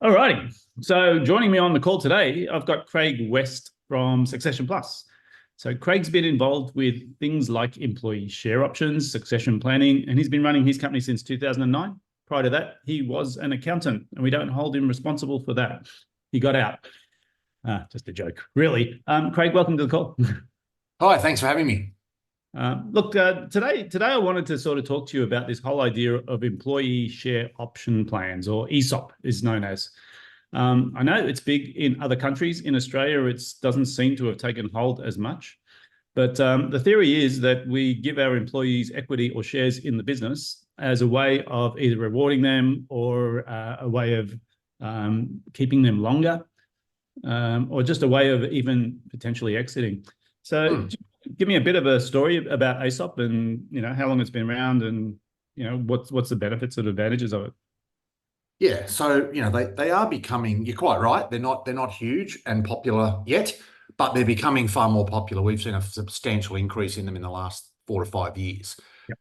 Alrighty. So joining me on the call today, I've got Craig West from Succession Plus. So Craig's been involved with things like employee share options, succession planning, and he's been running his company since 2009. Prior to that, he was an accountant, and we don't hold him responsible for that. He got out. Just a joke, really. Craig, welcome to the call. Hi, thanks for having me. Today I wanted to sort of talk to you about this whole idea of employee share option plans, or ESOP is known as. I know it's big in other countries. In Australia, it doesn't seem to have taken hold as much. But the theory is that we give our employees equity or shares in the business as a way of either rewarding them or a way of keeping them longer, or just a way of even potentially exiting. So give me a bit of a story about ESOP and, how long it's been around and, what's the benefits and advantages of it. Yeah, so they are becoming. You're quite right. They're not huge and popular yet, but they're becoming far more popular. We've seen a substantial increase in them in the last 4 to 5 years. Yep.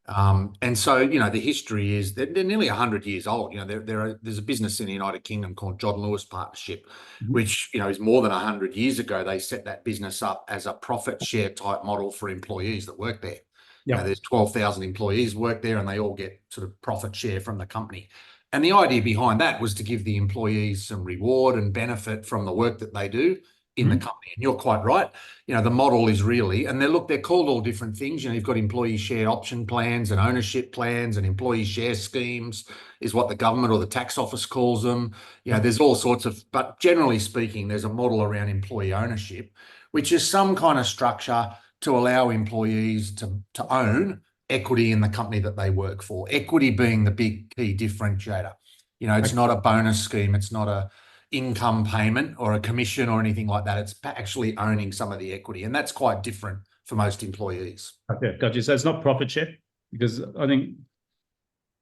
And so the history is they're nearly 100 years old. There's a business in the United Kingdom called John Lewis Partnership, which is more than 100 years ago. They set that business up as a profit share type model for employees that work there. Yep. There's 12,000 employees work there, and they all get sort of profit share from the company. And the idea behind that was to give the employees some reward and benefit from the work that they do in the company. And you're quite right. The model is really, and they're called all different things. You've got employee share option plans and ownership plans, and employee share schemes is what the government or the tax office calls them. There's all sorts of, but generally speaking, there's a model around employee ownership, which is some kind of structure to allow employees to own equity in the company that they work for. Equity being the big key differentiator. It's not a bonus scheme. It's not a income payment or a commission or anything like that. It's actually owning some of the equity. And that's quite different for most employees. Okay, got you. So it's not profit share, because I think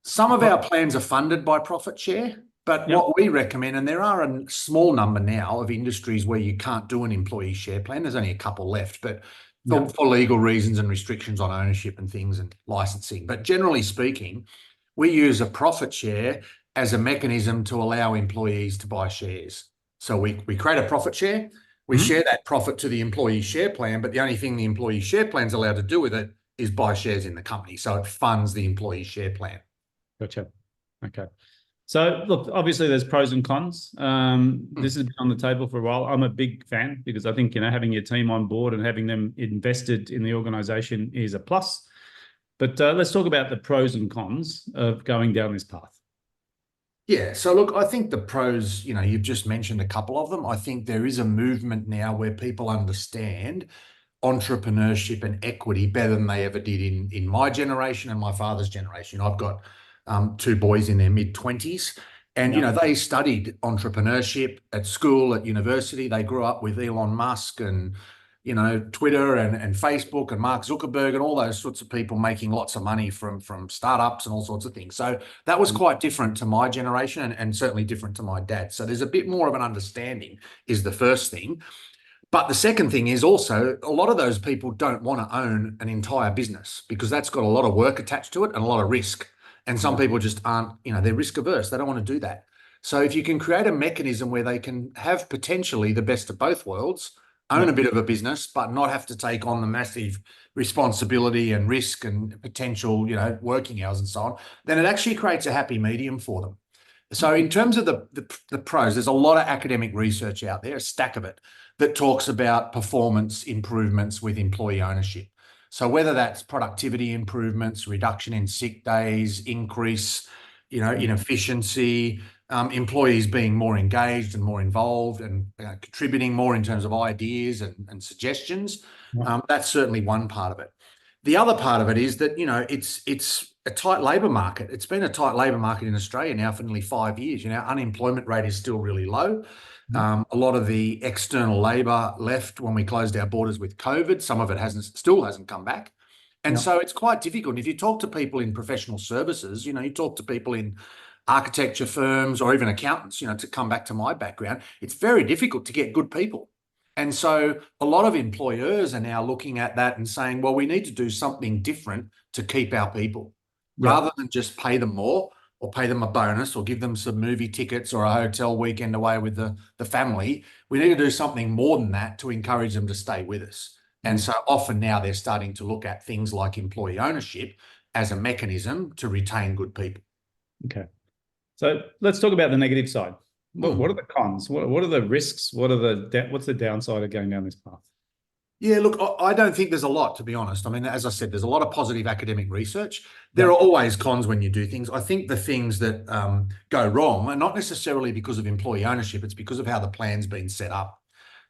some of our plans are funded by profit share, but what we recommend, and there are a small number now of industries where you can't do an employee share plan. There's only a couple left, but for legal reasons and restrictions on ownership and things and licensing. But generally speaking, we use a profit share as a mechanism to allow employees to buy shares. So we create a profit share, we share that profit to the employee share plan, but the only thing the employee share plan is allowed to do with it is buy shares in the company. So it funds the employee share plan. Gotcha. Okay. So look, obviously there's pros and cons. This has been on the table for a while. I'm a big fan because I think, having your team on board and having them invested in the organization is a plus. But let's talk about the pros and cons of going down this path. Yeah. So look, I think the pros, you've just mentioned a couple of them. I think there is a movement now where people understand entrepreneurship and equity better than they ever did in my generation and my father's generation. I've got two boys in their mid-20s, and they studied entrepreneurship at school, at university. They grew up with Elon Musk and Twitter and Facebook and Mark Zuckerberg and all those sorts of people making lots of money from startups and all sorts of things. So that was quite different to my generation and certainly different to my dad. So there's a bit more of an understanding is the first thing. But the second thing is also a lot of those people don't want to own an entire business because that's got a lot of work attached to it and a lot of risk. And some people just aren't, they're risk averse. They don't want to do that. So if you can create a mechanism where they can have potentially the best of both worlds, own a bit of a business, but not have to take on the massive responsibility and risk and potential, working hours and so on, then it actually creates a happy medium for them. So in terms of the pros, there's a lot of academic research out there, a stack of it, that talks about performance improvements with employee ownership. So whether that's productivity improvements, reduction in sick days, increase, in efficiency, employees being more engaged and more involved and contributing more in terms of ideas and suggestions, that's certainly one part of it. The other part of it is that, it's a tight labour market. It's been a tight labour market in Australia now for nearly 5 years. Unemployment rate is still really low. A lot of the external labour left when we closed our borders with COVID. Some of it still hasn't come back. And so it's quite difficult. If you talk to people in professional services, you talk to people in architecture firms or even accountants, to come back to my background, it's very difficult to get good people. And so a lot of employers are now looking at that and saying, well, we need to do something different to keep our people rather than just pay them more or pay them a bonus or give them some movie tickets or a hotel weekend away with the family. We need to do something more than that to encourage them to stay with us. And so often now they're starting to look at things like employee ownership as a mechanism to retain good people. Okay. So let's talk about the negative side. What are the cons? What are the risks? What's the downside of going down this path? Yeah, look, I don't think there's a lot, to be honest. I mean, as I said, there's a lot of positive academic research. There are always cons when you do things. I think the things that go wrong are not necessarily because of employee ownership. It's because of how the plan's been set up.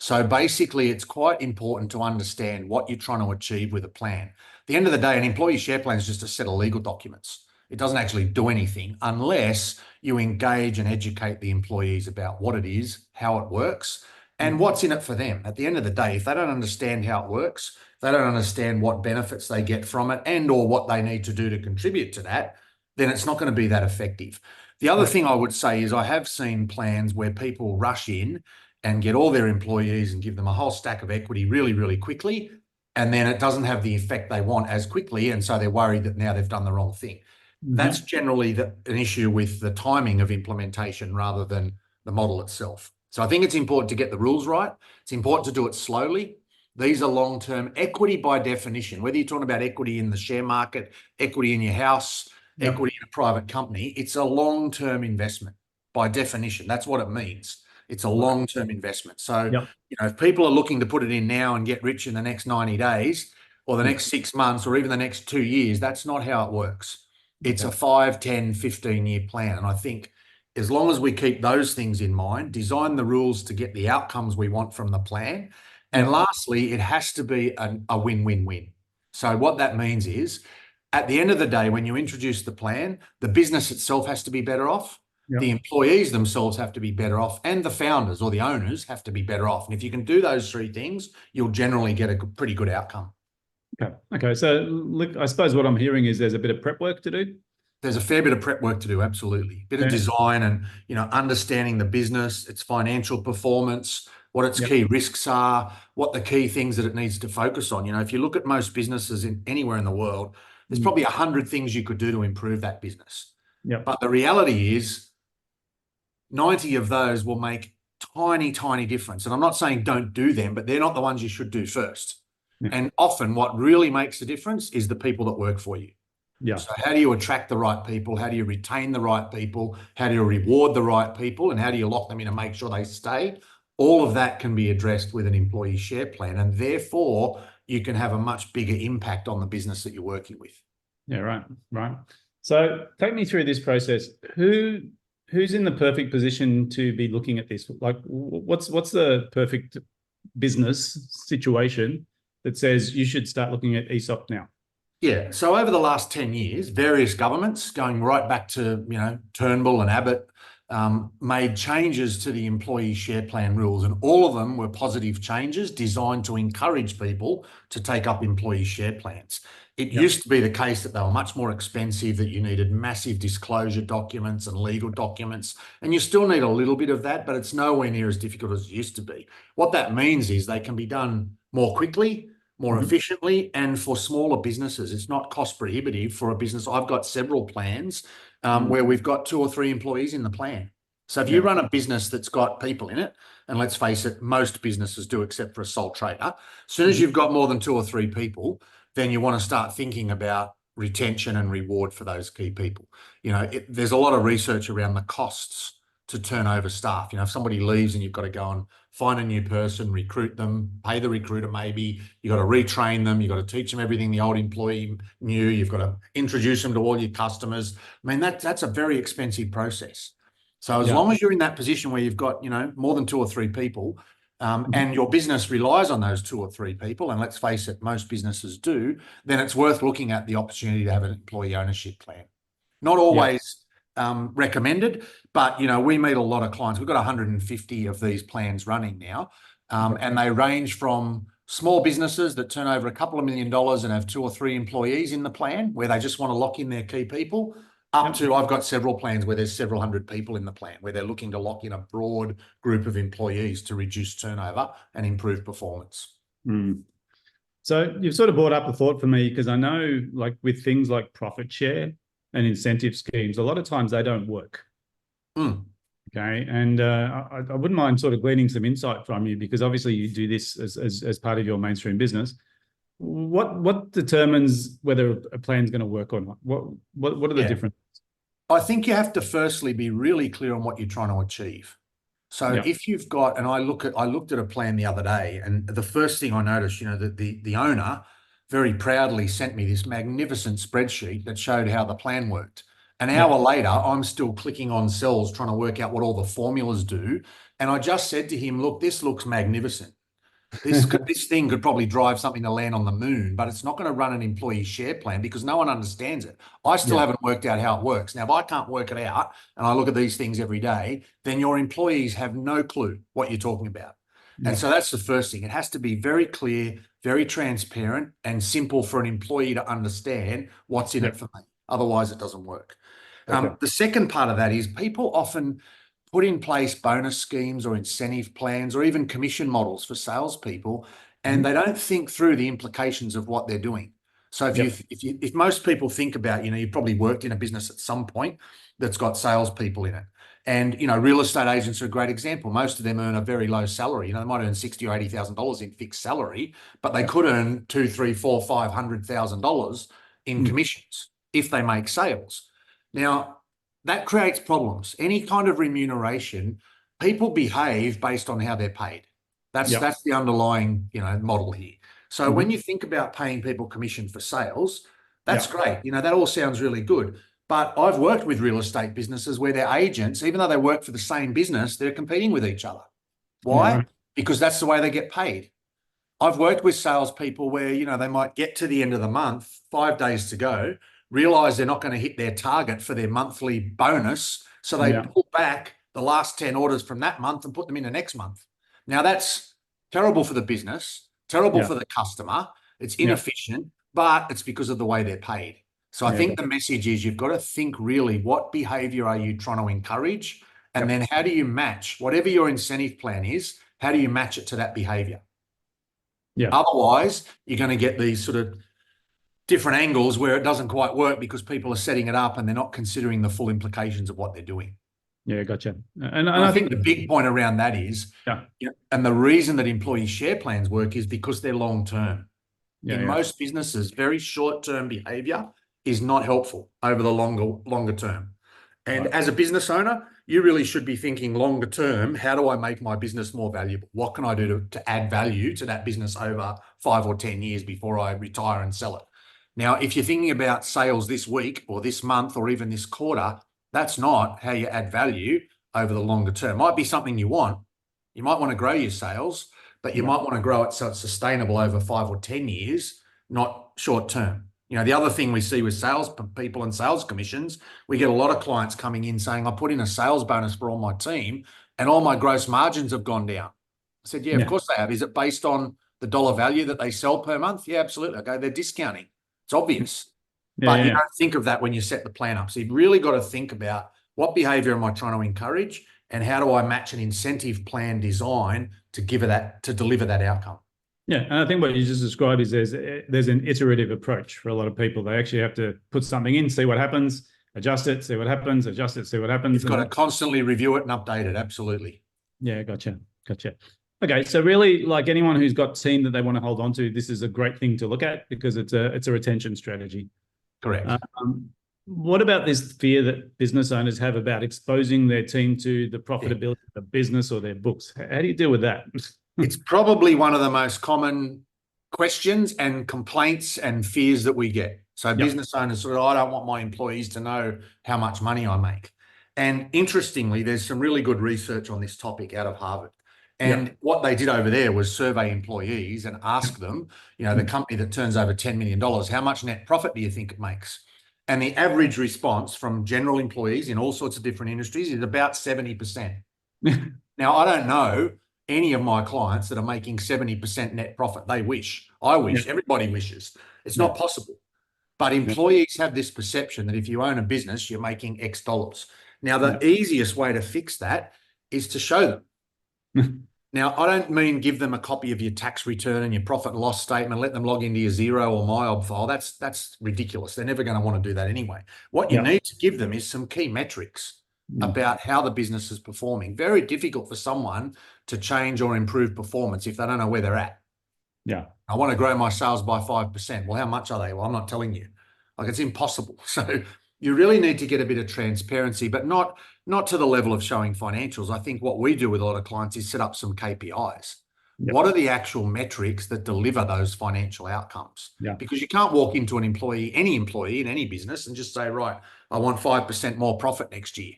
So basically, it's quite important to understand what you're trying to achieve with a plan. At the end of the day, an employee share plan is just a set of legal documents. It doesn't actually do anything unless you engage and educate the employees about what it is, how it works, and what's in it for them. At the end of the day, if they don't understand how it works, they don't understand what benefits they get from it and or what they need to do to contribute to that, then it's not going to be that effective. The other thing I would say is I have seen plans where people rush in and get all their employees and give them a whole stack of equity really, really quickly, and then it doesn't have the effect they want as quickly, and so they're worried that now they've done the wrong thing. That's generally an issue with the timing of implementation rather than the model itself. So I think it's important to get the rules right. It's important to do it slowly. These are long-term. Equity by definition, whether you're talking about equity in the share market, equity in your house, equity in a private company, it's a long-term investment by definition. That's what it means. It's a long-term investment. So, you know, if people are looking to put it in now and get rich in the next 90 days or the next 6 months or even the next 2 years, that's not how it works. It's a 5, 10, 15-year plan. And I think as long as we keep those things in mind, design the rules to get the outcomes we want from the plan. And lastly, it has to be a win-win-win. So what that means is at the end of the day, when you introduce the plan, the business itself has to be better off. The employees themselves have to be better off, and the founders or the owners have to be better off. And if you can do those three things, you'll generally get a pretty good outcome. Okay. So look, I suppose what I'm hearing is there's a bit of prep work to do. There's a fair bit of prep work to do, absolutely. Bit of design and, you know, understanding the business, its financial performance, what its key risks are, what the key things that it needs to focus on. You know, if you look at most businesses anywhere in the world, there's probably 100 things you could do to improve that business. But the reality is 90 of those will make tiny, tiny difference. And I'm not saying don't do them, but they're not the ones you should do first. And often what really makes a difference is the people that work for you. So how do you attract the right people? How do you retain the right people? How do you reward the right people? And how do you lock them in and make sure they stay? All of that can be addressed with an employee share plan. And therefore, you can have a much bigger impact on the business that you're working with. Yeah, right. So take me through this process. Who's in the perfect position to be looking at this? Like, what's the perfect business situation that says you should start looking at ESOP now? Yeah. So over the last 10 years, various governments, going right back to, you know, Turnbull and Abbott, made changes to the employee share plan rules. And all of them were positive changes designed to encourage people to take up employee share plans. It used to be the case that they were much more expensive, that you needed massive disclosure documents and legal documents. And you still need a little bit of that, but it's nowhere near as difficult as it used to be. What that means is they can be done more quickly, more efficiently, and for smaller businesses. It's not cost prohibitive for a business. I've got several plans where we've got 2 or 3 employees in the plan. So if you run a business that's got people in it, and let's face it, most businesses do except for a sole trader, as soon as you've got more than 2 or 3 people, then you want to start thinking about retention and reward for those key people. You know, there's a lot of research around the costs to turn over staff. You know, if somebody leaves and you've got to go and find a new person, recruit them, pay the recruiter maybe, you've got to retrain them, you've got to teach them everything the old employee knew, you've got to introduce them to all your customers. I mean, that's a very expensive process. So as long as you're in that position where you've got, you know, more than 2 or 3 people, and your business relies on those 2 or 3 people, and let's face it, most businesses do, then it's worth looking at the opportunity to have an employee ownership plan. Not always recommended, but, you know, we meet a lot of clients. We've got 150 of these plans running now, and they range from small businesses that turn over a couple of $1 million and have 2 or 3 employees in the plan where they just want to lock in their key people, up to I've got several plans where there's several hundred people in the plan where they're looking to lock in a broad group of employees to reduce turnover and improve performance. So you've sort of brought up a thought for me, because I know, like, with things like profit share, and incentive schemes, a lot of times they don't work. Mm. Okay. And I wouldn't mind sort of gleaning some insight from you, because obviously you do this as part of your mainstream business. What determines whether a plan's going to work or not? What are the different? I think you have to firstly be really clear on what you're trying to achieve. So Yeah. if you've got, and I looked at a plan the other day, and the first thing I noticed, that the owner very proudly sent me this magnificent spreadsheet that showed how the plan worked. An hour later, I'm still clicking on cells trying to work out what all the formulas do. And I just said to him, look, this looks magnificent. This thing could probably drive something to land on the moon, but it's not going to run an employee share plan because no one understands it. I still haven't worked out how it works. Now, if I can't work it out and I look at these things every day, then your employees have no clue what you're talking about. And so that's the first thing. It has to be very clear, very transparent, and simple for an employee to understand what's in it for me. Otherwise, it doesn't work. Okay. The second part of that is people often put in place bonus schemes or incentive plans or even commission models for salespeople, and they don't think through the implications of what they're doing. So if most people think about, you've probably worked in a business at some point that's got salespeople in it. And, real estate agents are a great example. Most of them earn a very low salary. They might earn $60,000 or $80,000 in fixed salary, but they could earn $200,000, $300,000, $400,000, $500,000 in commissions if they make sales. Now, that creates problems. Any kind of remuneration, people behave based on how they're paid. That's the underlying, model here. So when you think about paying people commission for sales, that's great. That all sounds really good. But I've worked with real estate businesses where their agents, even though they work for the same business, they're competing with each other. Why? Yeah, right. Because that's the way they get paid. I've worked with salespeople where, they might get to the end of the month, 5 days to go, realize they're not going to hit their target for their monthly bonus. So they pull back the last 10 orders from that month and put them in the next month. Now that's terrible for the business, terrible for the customer. It's inefficient, but it's because of the way they're paid. So I think the message is you've got to think really, what behavior are you trying to encourage? And then how do you match whatever your incentive plan is? How do you match it to that behavior? Yeah. Otherwise, you're going to get these sort of different angles where it doesn't quite work because people are setting it up and they're not considering the full implications of what they're doing. Yeah, gotcha. And I think the big point around that is, and the reason that employee share plans work is because they're long-term. In most businesses, very short-term behavior is not helpful over the longer term. And as a business owner, you really should be thinking longer term, how do I make my business more valuable? What can I do to add value to that business over 5 or 10 years before I retire and sell it? Now, if you're thinking about sales this week or this month or even this quarter, that's not how you add value over the longer term. Might be something you want. You might want to grow your sales, but you might want to grow it so it's sustainable over 5 or 10 years, not short term. The other thing we see with sales people and sales commissions, we get a lot of clients coming in saying, I put in a sales bonus for all my team and all my gross margins have gone down. I said, of course they have. Is it based on the dollar value that they sell per month? Yeah, absolutely. Okay, they're discounting. It's obvious. But you don't think of that when you set the plan up. So you've really got to think about what behavior am I trying to encourage and how do I match an incentive plan design to deliver that outcome. Yeah, and I think what you just described is there's an iterative approach for a lot of people. They actually have to put something in, see what happens, adjust it, see what happens, adjust it, see what happens. You've got to constantly review it and update it. Absolutely. Yeah, gotcha. Okay, so really, like anyone who's got team that they want to hold on to, this is a great thing to look at because it's a retention strategy. Correct. What about this fear that business owners have about exposing their team to the profitability of the business or their books? How do you deal with that? It's probably one of the most common questions and complaints and fears that we get. So business owners sort of, I don't want my employees to know how much money I make. And interestingly, there's some really good research on this topic out of Harvard. And what they did over there was survey employees and ask them, the company that turns over $10 million, how much net profit do you think it makes? And the average response from general employees in all sorts of different industries is about 70%. Now, I don't know any of my clients that are making 70% net profit. They wish. I wish. Everybody wishes. It's not possible. But employees have this perception that if you own a business, you're making X dollars. Now, the easiest way to fix that is to show them. Now, I don't mean give them a copy of your tax return and your profit and loss statement, let them log into your Xero or MyOb file. That's ridiculous. They're never going to want to do that anyway. What you Yeah. need to give them is some key metrics about how the business is performing. Very difficult for someone to change or improve performance if they don't know where they're at. Yeah. I want to grow my sales by 5%. Well, how much are they? Well, I'm not telling you. Like, it's impossible. So you really need to get a bit of transparency, but not to the level of showing financials. I think what we do with a lot of clients is set up some KPIs. Yep. What are the actual metrics that deliver those financial outcomes? Yeah. Because you can't walk into any employee in any business and just say, right, I want 5% more profit next year.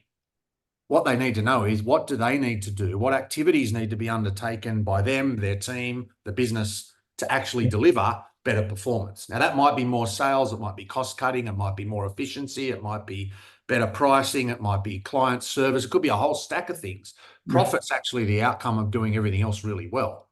What they need to know is, what do they need to do? What activities need to be undertaken by them, their team, the business, to actually deliver better performance? Now, that might be more sales, it might be cost cutting, it might be more efficiency, it might be better pricing, it might be client service, it could be a whole stack of things. Profit's actually the outcome of doing everything else really well.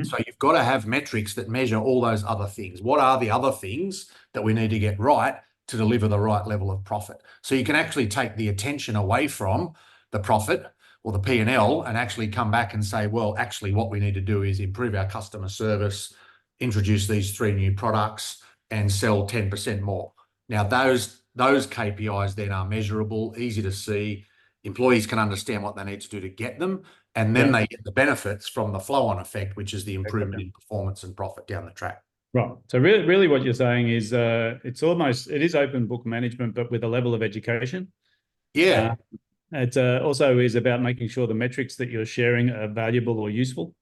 So you've got to have metrics that measure all those other things. What are the other things that we need to get right to deliver the right level of profit? So you can actually take the attention away from the profit or the P&L and actually come back and say, well, actually what we need to do is improve our customer service, introduce these 3 new products, and sell 10% more. Now, those KPIs then are measurable, easy to see. Employees can understand what they need to do to get them, and then they get the benefits from the flow-on effect, which is the improvement in performance and profit down the track. Right. So really what you're saying is it is open book management, but with a level of education. Yeah. It also is about making sure the metrics that you're sharing are valuable or useful.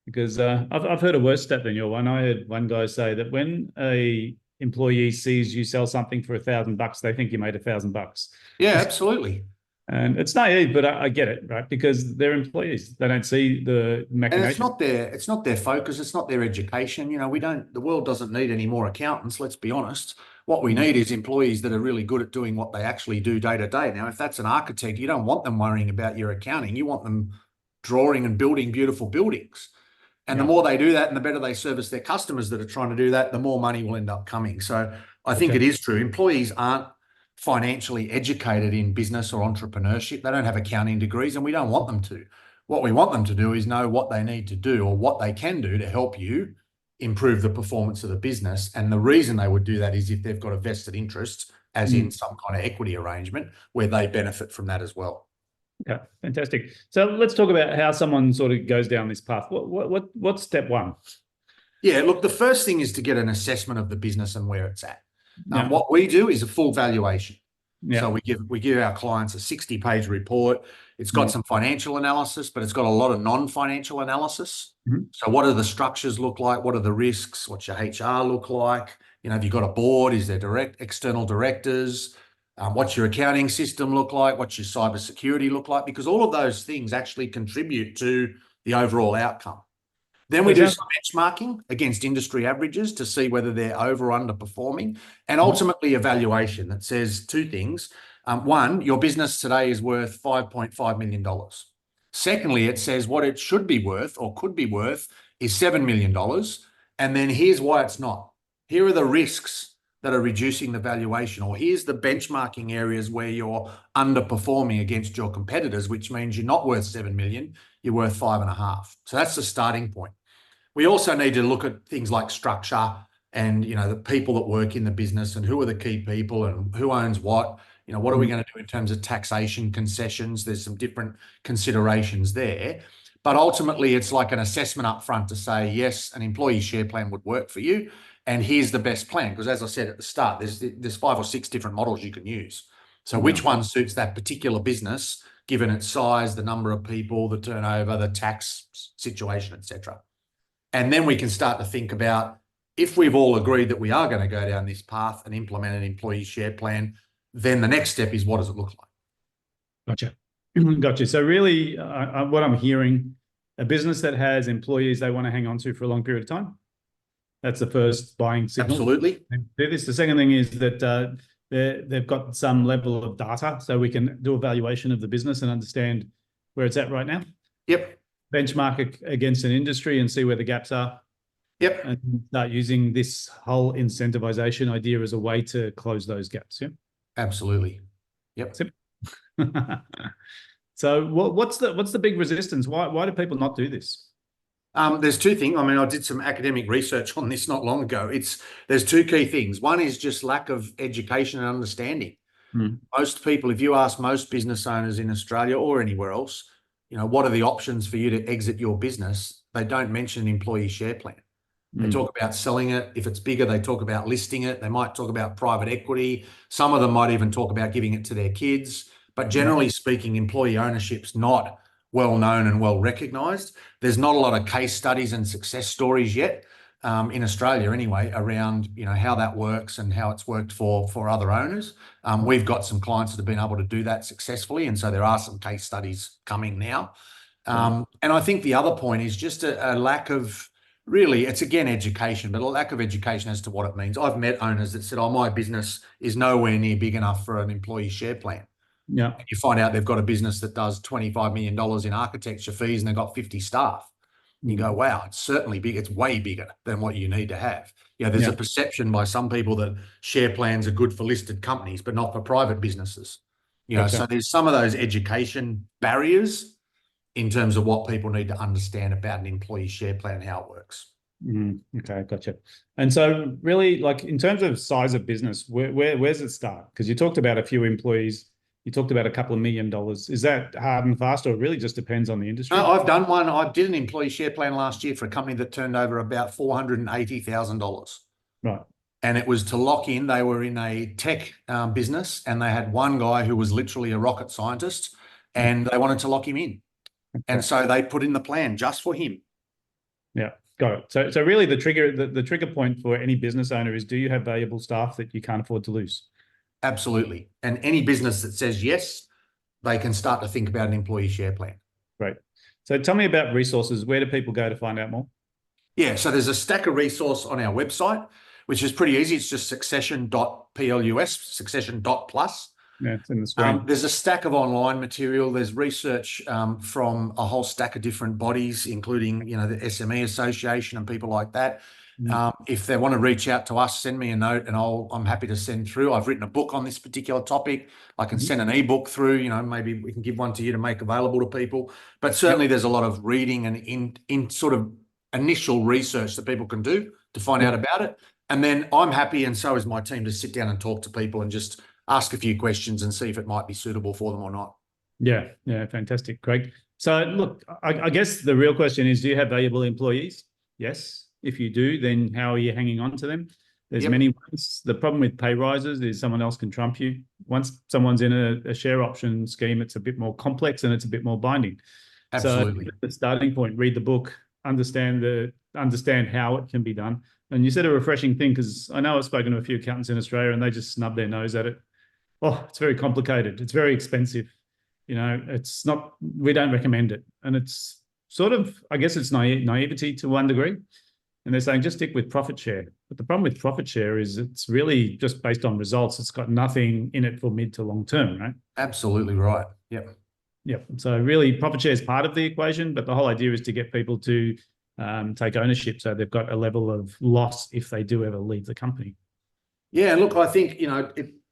Because I've heard a worse stat than your one. I heard one guy say that when a employee sees you sell something for $1,000, they think you made $1,000. Yeah, absolutely. And it's naive, but I get it, right? Because they're employees. They don't see the And it's machinations. not their focus. It's not their education. You know, the world doesn't need any more accountants. Let's be honest. What we need is employees that are really good at doing what they actually do day to day. Now, if that's an architect, you don't want them worrying about your accounting. You want them drawing and building beautiful buildings. And the more they do that and the better they service their customers that are trying to do that, the more money will end up coming. So I think it is true. Employees aren't financially educated in business or entrepreneurship. They don't have accounting degrees, and we don't want them to. What we want them to do is know what they need to do or what they can do to help you improve the performance of the business. And the reason they would do that is if they've got a vested interest, as in some kind of equity arrangement, where they benefit from that as well. Okay, fantastic. So let's talk about how someone sort of goes down this path. What's step one? Yeah, look, the first thing is to get an assessment of the business and where it's at. What we do is a full valuation. So we give our clients a 60-page report. It's got some financial analysis, but it's got a lot of non-financial analysis. So what do the structures look like? What are the risks? What's your HR look like? You know, have you got a board? Is there external directors? What's your accounting system look like? What's your cybersecurity look like? Because all of those things actually contribute to the overall outcome. Then we do some benchmarking against industry averages to see whether they're over or underperforming, and ultimately evaluation that says 2 things. One, your business today is worth $5.5 million. Secondly, it says what it should be worth or could be worth is $7 million. And then here's why it's not. Here are the risks that are reducing the valuation, or here's the benchmarking areas where you're underperforming against your competitors, which means you're not worth 7 million, you're worth 5.5. So that's the starting point. We also need to look at things like structure and, you know, the people that work in the business and who are the key people and who owns what. You know, what are we going to do in terms of taxation concessions? There's some different considerations there. But ultimately, it's like an assessment up front to say, yes, an employee share plan would work for you. And here's the best plan. Because as I said at the start, there's 5 or 6 different models you can use. So which one suits that particular business, given its size, the number of people, the turnover, the tax situation, etc. And then we can start to think about, if we've all agreed that we are going to go down this path and implement an employee share plan, then the next step is, what does it look like? Gotcha. So really, what I'm hearing, a business that has employees they want to hang on to for a long period of time. That's the first buying signal. Absolutely. The second thing is that they've got some level of data, so we can do a valuation of the business and understand where it's at right now. Yep. Benchmark it against an industry and see where the gaps are. Yep. And start using this whole incentivization idea as a way to close those gaps. Yeah. Absolutely. Yep. So what's the big resistance? Why do people not do this? There's two things. I mean, I did some academic research on this not long ago. There's two key things. One is just lack of education and understanding. Hmm. Most people, if you ask most business owners in Australia or anywhere else, what are the options for you to exit your business? They don't mention an employee share plan. They talk about selling it. If it's bigger, they talk about listing it. They might talk about private equity. Some of them might even talk about giving it to their kids. But generally speaking, employee ownership's not well known and well recognised. There's not a lot of case studies and success stories yet in Australia anyway around how that works and how it's worked for other owners. We've got some clients that have been able to do that successfully, and so there are some case studies coming now. And I think the other point is just a lack of, really, it's again education, but a lack of education as to what it means. I've met owners that said, "Oh, my business is nowhere near big enough for an employee share plan." Yeah. And you find out they've got a business that does $25 million in architecture fees and they've got 50 staff. You go, wow, it's certainly big. It's way bigger than what you need to have. There's a perception by some people that share plans are good for listed companies, but not for private businesses. Gotcha. So there's some of those education barriers in terms of what people need to understand about an employee share plan and how it works. Okay, gotcha. And so really, like in terms of size of business, where's it start? Because you talked about a few employees, you talked about a couple of $1 million. Is that hard and fast, or it really just depends on the industry? No, I've done one. I did an employee share plan last year for a company that turned over about $480,000. Right. And it was to lock in. They were in a tech business, and they had one guy who was literally a rocket scientist, and they wanted to lock him in. Okay. And so they put in the plan just for him. Yeah, got it. So really the trigger point for any business owner is, do you have valuable staff that you can't afford to lose? Absolutely. And any business that says yes, they can start to think about an employee share plan. Great. So tell me about resources. Where do people go to find out more? Yeah, so there's a stack of resource on our website, which is pretty easy. It's just succession.plus, succession.plus. Yeah, it's in the screen. There's a stack of online material. There's research from a whole stack of different bodies, including, the SME Association and people like that. If they want to reach out to us, send me a note and I'm happy to send through. I've written a book on this particular topic. I can send an ebook through, maybe we can give one to you to make available to people. But certainly there's a lot of reading and in sort of initial research that people can do to find out about it. And then I'm happy, and so is my team, to sit down and talk to people and just ask a few questions and see if it might be suitable for them or not. Yeah, fantastic, Craig. So look, I guess the real question is, do you have valuable employees? Yes. If you do, then how are you hanging on to them? There's many ways. The problem with pay rises is someone else can trump you. Once someone's in a share option scheme, it's a bit more complex and it's a bit more binding. Absolutely. So the starting point, read the book, understand how it can be done. And you said a refreshing thing, because I know I've spoken to a few accountants in Australia and they just snub their nose at it. Oh, it's very complicated. It's very expensive. It's not, we don't recommend it. And it's sort of, I guess it's naivety to one degree. And they're saying just stick with profit share. But the problem with profit share is it's really just based on results. It's got nothing in it for mid to long term, right? Absolutely right. Yep. So really profit share is part of the equation, but the whole idea is to get people to take ownership so they've got a level of loss if they do ever leave the company. Yeah, look, I think,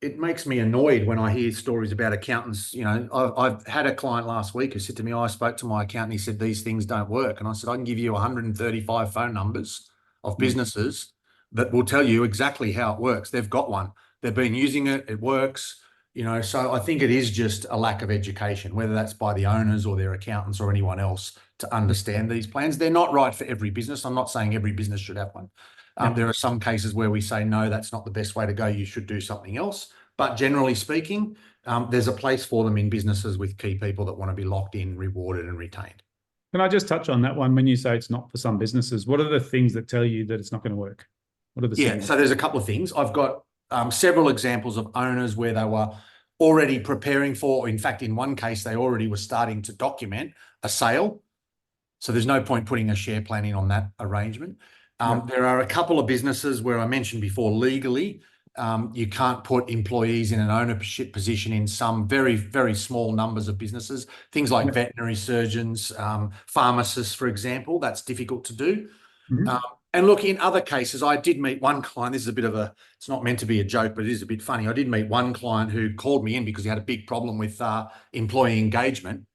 it makes me annoyed when I hear stories about accountants. I've had a client last week who said to me, I spoke to my accountant, he said, these things don't work. And I said, I can give you 135 phone numbers of businesses that will tell you exactly how it works. They've got one. They've been using it. It works. So I think it is just a lack of education, whether that's by the owners or their accountants or anyone else, to understand these plans. They're not right for every business. I'm not saying every business should have one. There are some cases where we say, no, that's not the best way to go. You should do something else. But generally speaking, there's a place for them in businesses with key people that want to be locked in, rewarded and retained. Can I just touch on that one? When you say it's not for some businesses, what are the things that tell you that it's not going to work? What are the signals? So there's a couple of things. I've got several examples of owners where they were already preparing for, or in fact, in one case, they already were starting to document a sale. So there's no point putting a share plan in on that arrangement. There are a couple of businesses where I mentioned before, legally, you can't put employees in an ownership position in some very, very small numbers of businesses. Things like veterinary surgeons, pharmacists, for example, that's difficult to do. And look, in other cases, I did meet one client. This is a bit of it's not meant to be a joke, but it is a bit funny. I did meet one client who called me in because he had a big problem with employee engagement.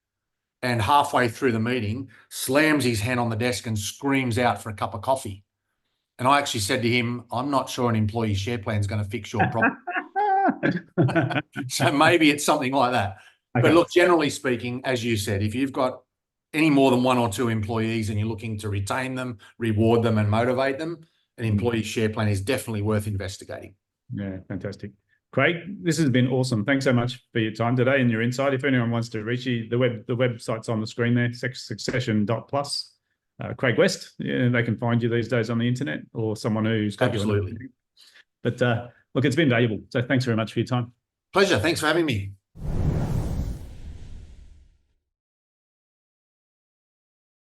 and halfway through the meeting slams his hand on the desk and screams out for a cup of coffee. And I actually said to him, I'm not sure an employee share plan is going to fix your problem. So maybe it's something like that. Okay. But look, generally speaking, as you said, if you've got any more than 1 or 2 employees and you're looking to retain them, reward them, and motivate them, an employee share plan is definitely worth investigating. Yeah, fantastic. Craig, this has been awesome. Thanks so much for your time today and your insight. If anyone wants to reach you, the website's on the screen there, succession.plus. Craig West, yeah, they can find you these days on the internet, or someone who's got Absolutely. you. But look, it's been valuable. So thanks very much for your time. Pleasure. Thanks for having me.